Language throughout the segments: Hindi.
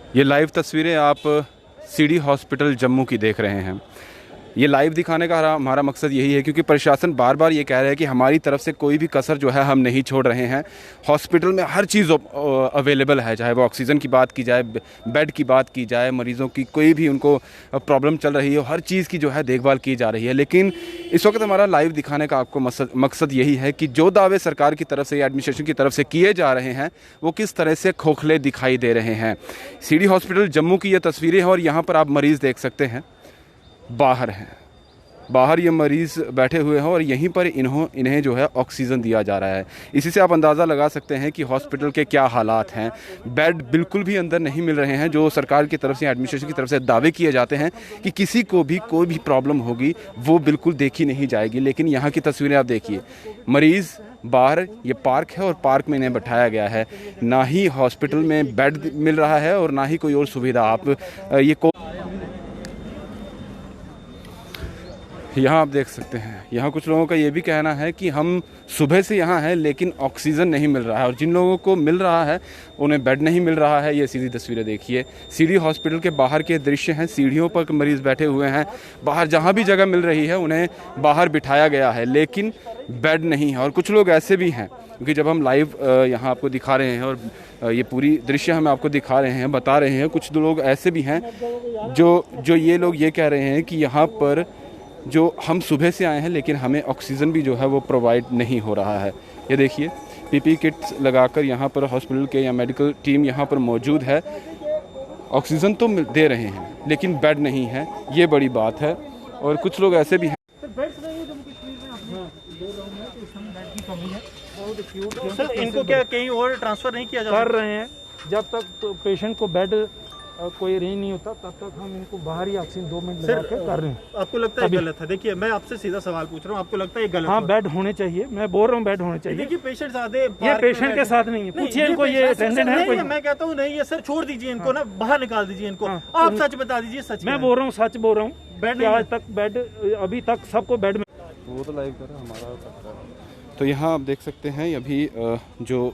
ये लाइव तस्वीरें आप सिटी हॉस्पिटल जम्मू की देख रहे हैं। ये लाइव दिखाने का हमारा मकसद यही है क्योंकि प्रशासन बार बार ये कह रहा है कि हमारी तरफ से कोई भी कसर जो है हम नहीं छोड़ रहे हैं। हॉस्पिटल में हर चीज़ अवेलेबल है, चाहे वो ऑक्सीजन की बात की जाए, बेड की बात की जाए, मरीज़ों की कोई भी उनको प्रॉब्लम चल रही है, हर चीज़ की जो है देखभाल की जा रही है। लेकिन इस वक्त हमारा लाइव दिखाने का आपको मकसद यही है कि जो दावे सरकार की तरफ से या एडमिनिस्ट्रेशन की तरफ से किए जा रहे हैं वो किस तरह से खोखले दिखाई दे रहे हैं। सिटी हॉस्पिटल जम्मू की ये तस्वीरें हैं और यहाँ पर आप मरीज़ देख सकते हैं, बाहर ये मरीज़ बैठे हुए हैं और यहीं पर इन्हें जो है ऑक्सीजन दिया जा रहा है। इसी से आप अंदाज़ा लगा सकते हैं कि हॉस्पिटल के क्या हालात हैं। बेड बिल्कुल भी अंदर नहीं मिल रहे हैं। जो सरकार की तरफ से एडमिनिस्ट्रेशन की तरफ से दावे किए जाते हैं कि किसी को भी कोई भी प्रॉब्लम होगी वो बिल्कुल देखी नहीं जाएगी, लेकिन यहाँ की तस्वीरें आप देखिए। मरीज़ बाहर, ये पार्क है और पार्क में इन्हें बैठाया गया है। ना ही हॉस्पिटल में बेड मिल रहा है और ना ही कोई और सुविधा। आप यहाँ आप देख सकते हैं, यहाँ कुछ लोगों का ये भी कहना है कि हम सुबह से यहाँ हैं लेकिन ऑक्सीजन नहीं मिल रहा है, और जिन लोगों को मिल रहा है उन्हें बेड नहीं मिल रहा है। ये सीधी तस्वीरें देखिए, सिटी हॉस्पिटल के बाहर के दृश्य हैं। सीढ़ियों पर मरीज़ बैठे हुए हैं, बाहर जहाँ भी जगह मिल रही है उन्हें बाहर बिठाया गया है, लेकिन बेड नहीं है। और कुछ लोग ऐसे भी हैं, क्योंकि जब हम लाइव यहाँ आपको दिखा रहे हैं और ये पूरी दृश्य हम आपको दिखा रहे हैं, बता रहे हैं, कुछ लोग ऐसे भी हैं जो ये लोग ये कह रहे हैं कि यहाँ पर जो हम सुबह से आए हैं लेकिन हमें ऑक्सीजन भी जो है वो प्रोवाइड नहीं हो रहा है। ये देखिए, पीपी किट्स लगाकर यहाँ पर हॉस्पिटल के या मेडिकल टीम यहाँ पर मौजूद है। ऑक्सीजन तो दे रहे हैं लेकिन बेड नहीं है, ये बड़ी बात है। और कुछ लोग ऐसे भी हैं। सर, इनको क्या कहीं और ट्रांसफर नहीं किया जा कर रहे हैं? जब तक तो पेशेंट को बेड कोई अरेंज नहीं होता तब तक हम इनको बाहर ही ऑक्सीजन 2 मिनट लगा के कर रहे हैं। आपको लगता है गलत है? देखिए, मैं आपसे सीधा सवाल पूछ रहा हूँ, आपको लगता है ये गलत? हाँ, बेड होने चाहिए। मैं बोल रहा हूँ बेड होने चाहिए। देखिए, पेशेंट आधे ये पेशेंट के साथ नहीं है, पूछिए इनको। ये अटेंडेंट है कोई? मैं कहता हूँ नहीं है सर, छोड़ दीजिए इनको ना, बाहर निकाल दीजिए इनको। आप सच बता दीजिए, सच। मैं बोल रहा हूँ, सच बोल रहा हूँ। बेड आज तक बेड, अभी तक सबको बेड में। वो तो लाइव कर रहा हमारा। तो यहाँ आप देख सकते हैं, अभी जो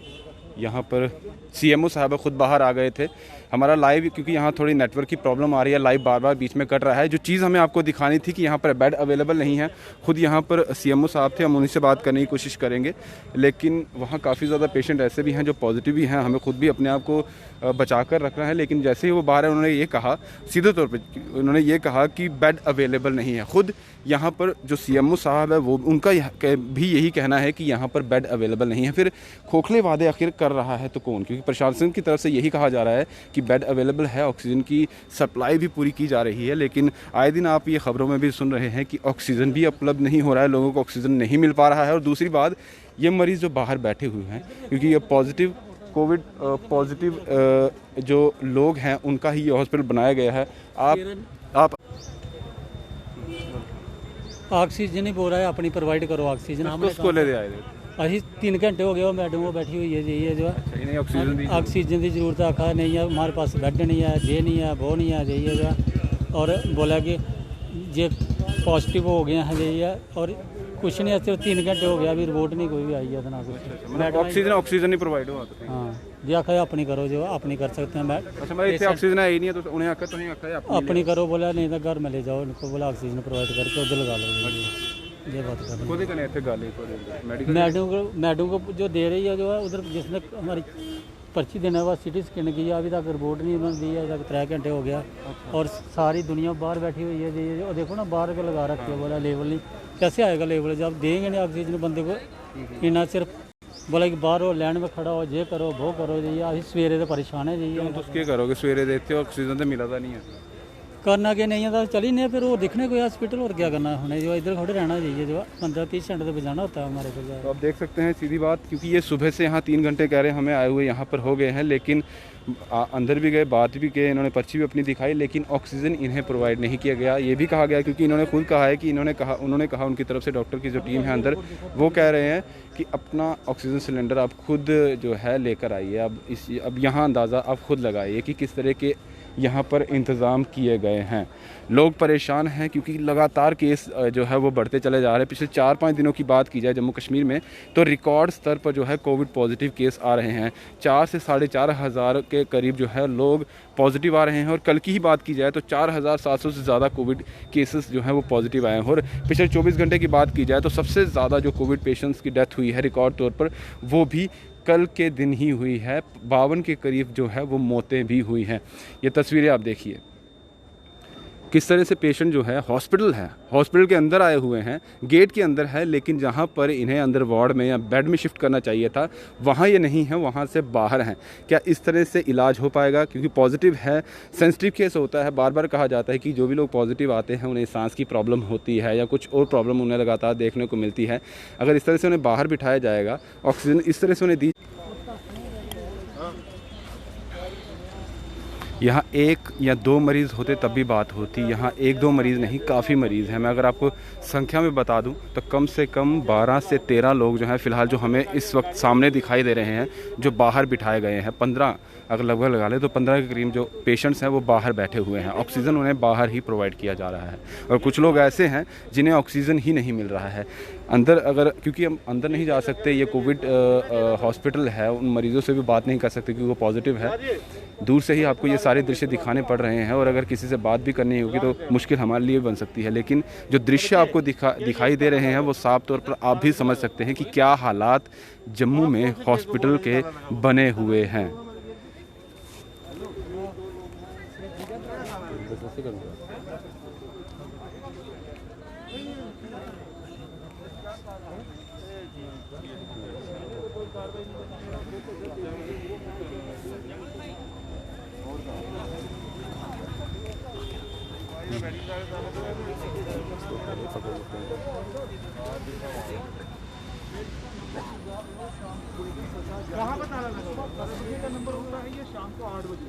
यहाँ पर सीएमओ साहब खुद बाहर आ गए थे। हमारा लाइव, क्योंकि यहाँ थोड़ी नेटवर्क की प्रॉब्लम आ रही है, लाइव बार बार बीच में कट रहा है। जो चीज़ हमें आपको दिखानी थी कि यहाँ पर बेड अवेलेबल नहीं है, खुद यहाँ पर सीएमओ साहब थे, हम उन्हीं से बात करने की कोशिश करेंगे। लेकिन वहाँ काफ़ी ज़्यादा पेशेंट ऐसे भी हैं जो पॉजिटिव भी हैं। हमें खुद भी अपने आप को बचा कर रखना है। लेकिन जैसे ही वो बाहर है, उन्होंने ये कहा, सीधे तौर पर उन्होंने ये कहा कि बेड अवेलेबल नहीं है। खुद यहाँ पर जो सीएमओ साहब है वो, उनका भी यही कहना है कि यहाँ पर बेड अवेलेबल नहीं है। फिर खोखले वादे आखिर कर रहा है तो कौन? क्योंकि प्रशासन की तरफ से यही कहा जा रहा है कि बेड अवेलेबल है, ऑक्सीजन की सप्लाई भी पूरी की जा रही है। लेकिन आए दिन आप ये खबरों में भी सुन रहे हैं कि ऑक्सीजन भी उपलब्ध नहीं हो रहा है, लोगों को ऑक्सीजन नहीं मिल पा रहा है। और दूसरी बात, ये मरीज़ जो बाहर बैठे हुए हैं, क्योंकि ये कोविड पॉजिटिव जो लोग हैं उनका ही ये हॉस्पिटल बनाया गया है। आप ऑक्सीजन ही बोल रहा है, अपनी प्रोवाइड करो ऑक्सीजन। हम उसको ले आए थे, अभी 3 घंटे हो गए वो मैडम वो बैठी हुई है जी, ये जो है ऑक्सीजन की जरूरत आखा नहीं है, हमारे पास बेड नहीं है, ये नहीं है, वो नहीं है, ये जो है। और बोला कि ये पॉजिटिव हो गए हैं ये है, और कुछ नहीं, सिर्फ 3 घंटे हो गया, अभी रिपोर्ट नहीं कोई भी आई है ना कुछ। ऑक्सीजन नहीं प्रोवाइड हुआ? हाँ जी, आखा अपनी करो, जो अपनी कर सकते हैं। अच्छा, मैं इतने ऑक्सीजन है ही नहीं है तो उन्हें आखा तो नहीं आखा अपनी करो, बोला नहीं तो घर में ले जाओ इनको, बोला ऑक्सीजन प्रोवाइड करके उधर लगा लो। ये बात कर मैडम को जो दे रही है, जो है उधर जिसने हमारी पर्ची देने के बाद सिटी स्कैन की है, अभी तक रिपोर्ट नहीं उन्होंने दी है, 3 घंटे हो गया। और सारी दुनिया बाहर बैठी हुई है जी, और देखो ना बाहर के लगा रखी है, बोला लेवल नहीं, कैसे आएगा लेवल? जब देंगे नहीं ऑक्सीजन बंदे को, इतना सिर्फ बोला कि बाहर हो, लैंड में खड़ा हो, ये करो वो करो जी। अभी सवेरे तो परेशान है जी। तो क्या करोगे? सवेरे देते हो, ऑक्सीजन तो मिला था नहीं है, करना क्या नहीं है तो चल ही नहीं, फिर वो दिखने को हॉस्पिटल और क्या करना है, जो इधर खड़े रहना चाहिए, जो 15-30 घंटे तो बजाना होता है हमारे को। तो आप देख सकते हैं सीधी बात, क्योंकि ये सुबह से यहाँ 3 घंटे कह रहे हैं हमें आए हुए यहाँ पर हो गए हैं, लेकिन अंदर भी गए, बात भी किए, इन्होंने पर्ची भी अपनी दिखाई, लेकिन ऑक्सीजन इन्हें प्रोवाइड नहीं किया गया। ये भी कहा गया, क्योंकि इन्होंने खुद कहा है कि उन्होंने कहा उनकी तरफ से डॉक्टर की जो टीम है अंदर, वो कह रहे हैं कि अपना ऑक्सीजन सिलेंडर आप खुद जो है लेकर आइए। अब यहाँ अंदाज़ा आप खुद लगाइए कि किस तरह के यहाँ पर इंतज़ाम किए गए हैं। लोग परेशान हैं क्योंकि लगातार केस जो है वो बढ़ते चले जा रहे हैं। पिछले 4-5 दिनों की बात की जाए जम्मू कश्मीर में तो रिकॉर्ड स्तर पर जो है कोविड पॉजिटिव केस आ रहे हैं। 4 से 4,500 हज़ार के करीब जो है लोग पॉजिटिव आ रहे हैं और कल की ही बात की जाए तो 4,700 से ज़्यादा कोविड केसेस जो हैं वो पॉजिटिव आए हैं। और पिछले 24 घंटे की बात की जाए तो सबसे ज़्यादा जो कोविड पेशेंट्स की डेथ हुई है रिकॉर्ड तौर पर वो भी कल के दिन ही हुई है। 52 के करीब जो है वो मौतें भी हुई हैं। ये तस्वीरें आप देखिए किस तरह से पेशेंट जो है हॉस्पिटल के अंदर आए हुए हैं, गेट के अंदर है, लेकिन जहां पर इन्हें अंदर वार्ड में या बेड में शिफ्ट करना चाहिए था वहां ये नहीं है, वहां से बाहर हैं। क्या इस तरह से इलाज हो पाएगा? क्योंकि पॉजिटिव है, सेंसिटिव केस होता है। बार बार कहा जाता है कि जो भी लोग पॉजिटिव आते हैं उन्हें सांस की प्रॉब्लम होती है या कुछ और प्रॉब्लम उन्हें लगातार देखने को मिलती है। अगर इस तरह से उन्हें बाहर बिठाया जाएगा, ऑक्सीजन इस तरह से उन्हें दी, यहाँ 1 या 2 मरीज़ होते तब भी बात होती। यहाँ 1-2 मरीज़ नहीं, काफ़ी मरीज़ हैं। मैं अगर आपको संख्या में बता दूं तो कम से कम 12 से 13 लोग जो हैं फ़िलहाल जो हमें इस वक्त सामने दिखाई दे रहे हैं जो बाहर बिठाए गए हैं। 15 अगर लगभग लगा ले तो 15 के करीब जो पेशेंट्स हैं वो बाहर बैठे हुए हैं। ऑक्सीजन उन्हें बाहर ही प्रोवाइड किया जा रहा है और कुछ लोग ऐसे हैं जिन्हें ऑक्सीजन ही नहीं मिल रहा है अंदर। अगर क्योंकि हम अंदर नहीं जा सकते, ये कोविड हॉस्पिटल है, उन मरीज़ों से भी बात नहीं कर सकते क्योंकि वो पॉजिटिव है। दूर से ही आपको ये सारे दृश्य दिखाने पड़ रहे हैं और अगर किसी से बात भी करनी होगी तो मुश्किल हमारे लिए बन सकती है। लेकिन जो दृश्य आपको दिखाई दे रहे हैं वो साफ तौर पर आप भी समझ सकते हैं कि क्या हालात जम्मू में हॉस्पिटल के बने हुए हैं। यहाँ पर ताला लगा हुआ 10 बजे का नंबर होता है, ये शाम को 8 बजे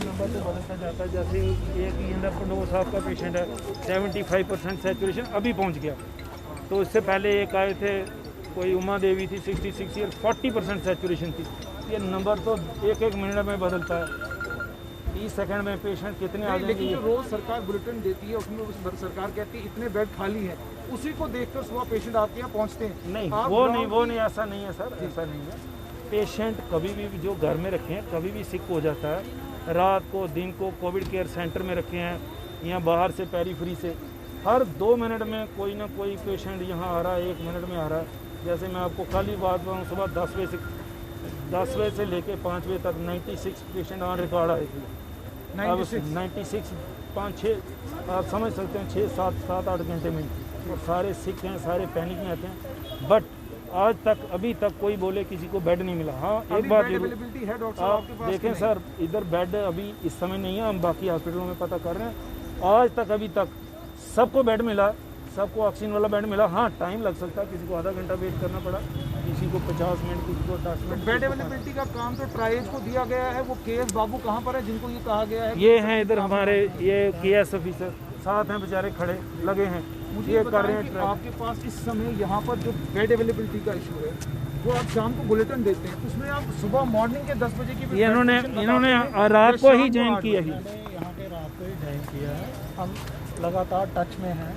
नंबर तो बदलता जाता है। जैसे एक इंद्रप्रनोव साहब का पेशेंट है, 75% सैचुरेशन अभी पहुँच गया। तो इससे पहले एक आए थे, कोई उमा देवी थी 66 ईयर, 40% सैचुरेशन थी। ये नंबर तो एक मिनट में बदलता है। 30 सेकंड में पेशेंट कितने आ लेकिन जो रोज सरकार बुलेटिन देती है उसमें सरकार कहती है इतने बेड खाली हैं, उसी को देखकर सुबह पेशेंट आपके यहाँ पहुँचते हैं। नहीं, वो नहीं, ऐसा नहीं है सर, ऐसा नहीं है। पेशेंट कभी भी जो घर में रखे हैं कभी भी सिक हो जाता है। रात को, दिन को कोविड केयर सेंटर में रखे हैं या बाहर से पेरीफ्री से, हर 2 मिनट में कोई ना कोई पेशेंट यहाँ आ रहा है, 1 मिनट में आ रहा है। जैसे मैं आपको कल ही बात बताऊँ, सुबह 10 बजे से लेके 5 बजे तक 96 पेशेंट ऑन रिकॉर्ड आए थे। 96 5-6 आप समझ सकते हैं, 6-7-8 घंटे में। और सारे सिक हैं, सारे पैनिक में आते हैं। बट आज तक अभी तक कोई बोले किसी को बेड नहीं मिला। हाँ, एक बात अवेलेबिलिटी है डॉक्टर आप आपके पास देखें सर, इधर बेड अभी इस समय नहीं है, हम बाकी हॉस्पिटलों में पता कर रहे हैं। आज तक अभी तक सबको बेड मिला, सबको ऑक्सीजन वाला बेड मिला। हाँ, टाइम लग सकता है, किसी को आधा घंटा वेट करना पड़ा, किसी को 50 मिनट, किसी को 10 मिनट। बेड अवेलेबिलिटी का काम तो ट्राइज को दिया गया है। वो केएस बाबू कहाँ पर है जिनको ये कहा गया है? ये हैं इधर हमारे, ये केएस ऑफिसर साथ हैं, बेचारे खड़े लगे हैं, मुझे ये कर कर रहे हैं कि हैं। आपके पास इस समय यहाँ पर जो बेड अवेलेबिलिटी का इशू है वो आप शाम को बुलेटिन देते हैं, उसमें आप सुबह मॉर्निंग के 10 बजे की भी इन्होंने रात को ही ज्वाइन किया है। यहाँ पे रात को ही ज्वाइन किया है। हम लगातार टच में हैं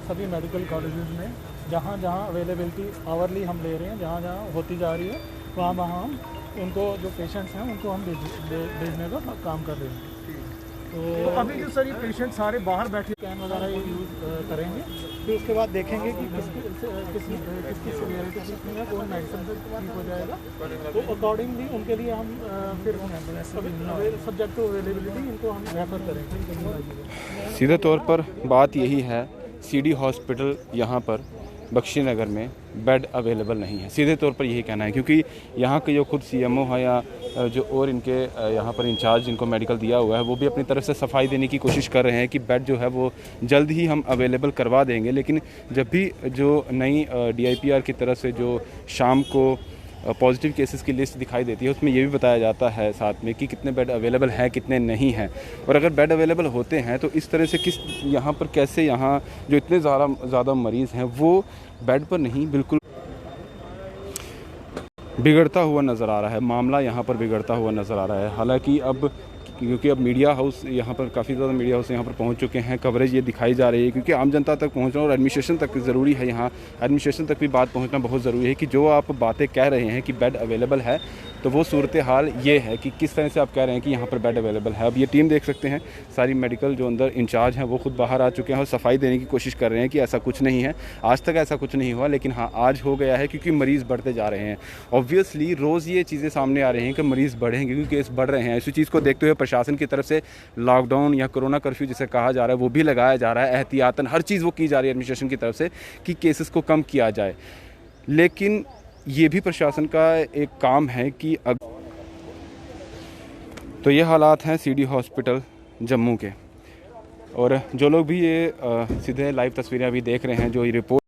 सभी मेडिकल कॉलेजेस में, जहाँ जहाँ अवेलेबिलिटी आवरली हम ले रहे हैं, जहाँ जहाँ होती जा रही है वहाँ वहाँ हम उनको जो पेशेंट्स हैं उनको हम भेजने का काम कर रहे हैं। तो अभी जो सर ये पेशेंट सारे बाहर बैठे स्कैन वगैरह ये यूज़ करेंगे, फिर उसके बाद देखेंगे कि किसकी सीवियरिटी कितनी है, कौन मेडिसिन से ठीक हो जाएगा। तो अकॉर्डिंगली उनके लिए हम फिर सब्जेक्ट टू अवेलेबिलिटी इनको हम रेफर करेंगे। सीधे तौर पर बात यही है, सीडी हॉस्पिटल यहाँ पर बख्शी नगर में बेड अवेलेबल नहीं है। सीधे तौर पर यही कहना है, क्योंकि यहाँ के जो खुद सीएमओ है या जो और इनके यहाँ पर इंचार्ज जिनको मेडिकल दिया हुआ है वो भी अपनी तरफ से सफाई देने की कोशिश कर रहे हैं कि बेड जो है वो जल्द ही हम अवेलेबल करवा देंगे। लेकिन जब भी जो नई DIPR की तरफ से जो शाम को पॉजिटिव केसेस की लिस्ट दिखाई देती है उसमें ये भी बताया जाता है साथ में कि कितने बेड अवेलेबल हैं, कितने नहीं हैं। और अगर बेड अवेलेबल होते हैं तो इस तरह से किस यहाँ पर कैसे यहाँ जो इतने ज़्यादा मरीज़ हैं वो बेड पर नहीं, बिल्कुल बिगड़ता हुआ नज़र आ रहा है, मामला यहाँ पर बिगड़ता हुआ नज़र आ रहा है। हालांकि अब क्योंकि अब मीडिया हाउस यहाँ पर काफ़ी ज़्यादा मीडिया हाउस यहाँ पर पहुँच चुके हैं, कवरेज ये दिखाई जा रही है क्योंकि आम जनता तक पहुँचना और एडमिनिस्ट्रेशन तक ज़रूरी है। यहाँ एडमिनिस्ट्रेशन तक भी बात पहुँचना बहुत ज़रूरी है कि जो आप बातें कह रहे हैं कि बेड अवेलेबल है, तो वो सूरत हाल ये है कि किस तरह से आप कह रहे हैं कि यहाँ पर बेड अवेलेबल है। अब ये टीम देख सकते हैं, सारी मेडिकल जो अंदर इंचार्ज हैं वो खुद बाहर आ चुके हैं और सफाई देने की कोशिश कर रहे हैं कि ऐसा कुछ नहीं है, आज तक ऐसा कुछ नहीं हुआ, लेकिन हाँ आज हो गया है क्योंकि मरीज़ बढ़ते जा रहे हैं। ऑब्वियसली रोज़ ये चीज़ें सामने आ रही हैं कि मरीज़ बढ़ेंगे क्योंकि केस बढ़ रहे हैं। इसी चीज़ को देखते हुए प्रशासन की तरफ से लॉकडाउन या कोरोना कर्फ्यू जिसे कहा जा रहा है वो भी लगाया जा रहा है, एहतियातन हर चीज़ वो की जा रही है एडमिनिस्ट्रेशन की तरफ से कि केसेस को कम किया जाए। लेकिन ये भी प्रशासन का एक काम है कि तो ये हालात हैं CD हॉस्पिटल जम्मू के। और जो लोग भी ये सीधे लाइव तस्वीरें अभी देख रहे हैं, जो ये रिपोर्ट